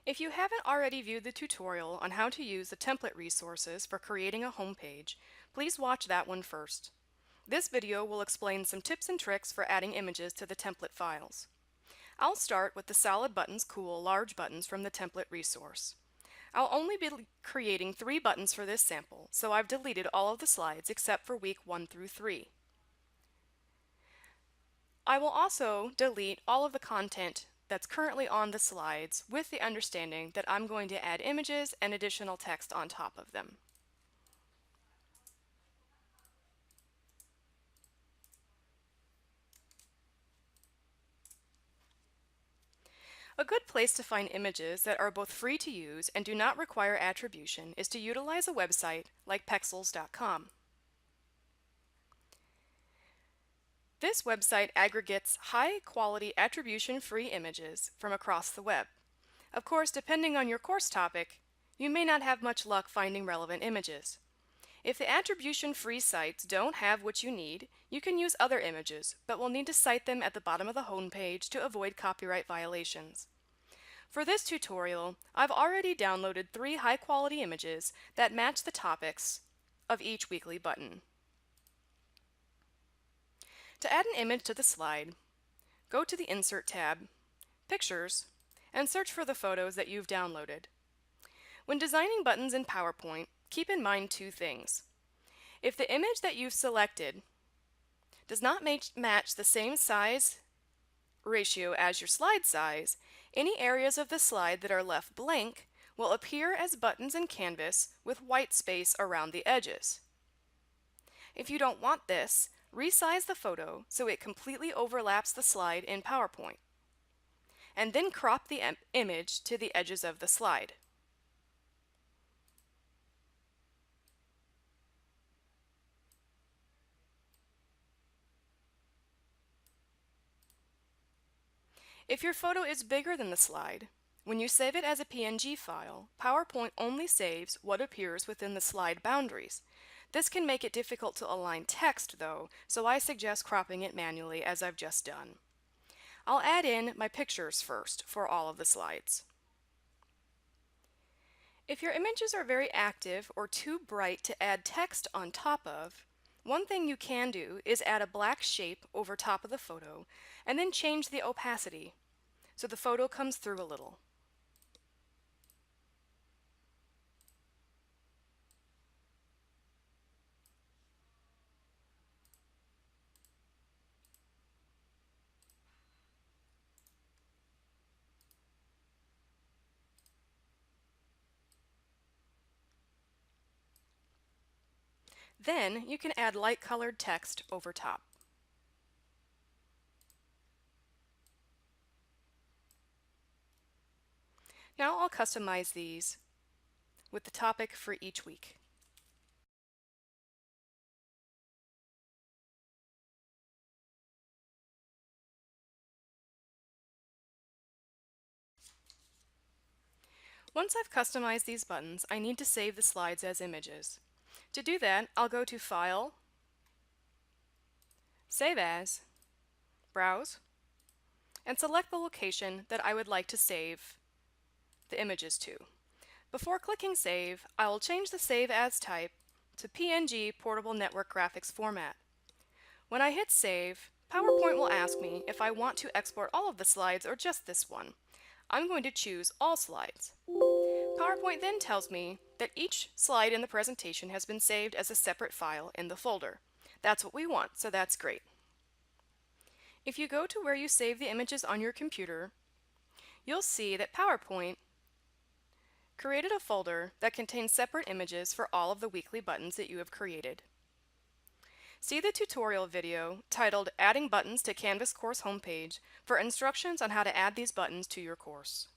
If you haven't already viewed the tutorial on how to use the template resources for creating a homepage, please watch that one first. This video will explain some tips and tricks for adding images to the template files. I'll start with the Solid Buttons Cool large buttons from the template resource. I'll only be creating 3 buttons for this sample, so I've deleted all of the slides except for week 1 through 3. I will also delete all of the content that's currently on the slides with the understanding that I'm going to add images and additional text on top of them. A good place to find images that are both free to use and do not require attribution is to utilize a website like Pexels.com. This website aggregates high-quality attribution-free images from across the web. Of course, depending on your course topic, you may not have much luck finding relevant images. If the attribution-free sites don't have what you need, you can use other images, but will need to cite them at the bottom of the homepage to avoid copyright violations. For this tutorial, I've already downloaded 3 high-quality images that match the topics of each weekly button. To add an image to the slide, go to the Insert tab, Pictures, and search for the photos that you've downloaded. When designing buttons in PowerPoint, keep in mind 2 things. If the image that you've selected does not match the same size ratio as your slide size, any areas of the slide that are left blank will appear as buttons in Canvas with white space around the edges. If you don't want this, resize the photo so it completely overlaps the slide in PowerPoint, and then crop the image to the edges of the slide. If your photo is bigger than the slide, when you save it as a PNG file, PowerPoint only saves what appears within the slide boundaries. This can make it difficult to align text though, so I suggest cropping it manually as I've just done. I'll add in my pictures first for all of the slides. If your images are very active or too bright to add text on top of, one thing you can do is add a black shape over top of the photo and then change the opacity so the photo comes through a little. Then you can add light-colored text over top. Now I'll customize these with the topic for each week. Once I've customized these buttons, I need to save the slides as images. To do that, I'll go to File, Save As, Browse, and select the location that I would like to save the images to. Before clicking Save, I will change the Save As type to PNG Portable Network Graphics format. When I hit Save, PowerPoint will ask me if I want to export all of the slides or just this one. I'm going to choose All Slides. PowerPoint then tells me that each slide in the presentation has been saved as a separate file in the folder. That's what we want, so that's great. If you go to where you save the images on your computer, you'll see that PowerPoint created a folder that contains separate images for all of the weekly buttons that you have created. See the tutorial video titled Adding Buttons to Canvas Course Homepage for instructions on how to add these buttons to your course.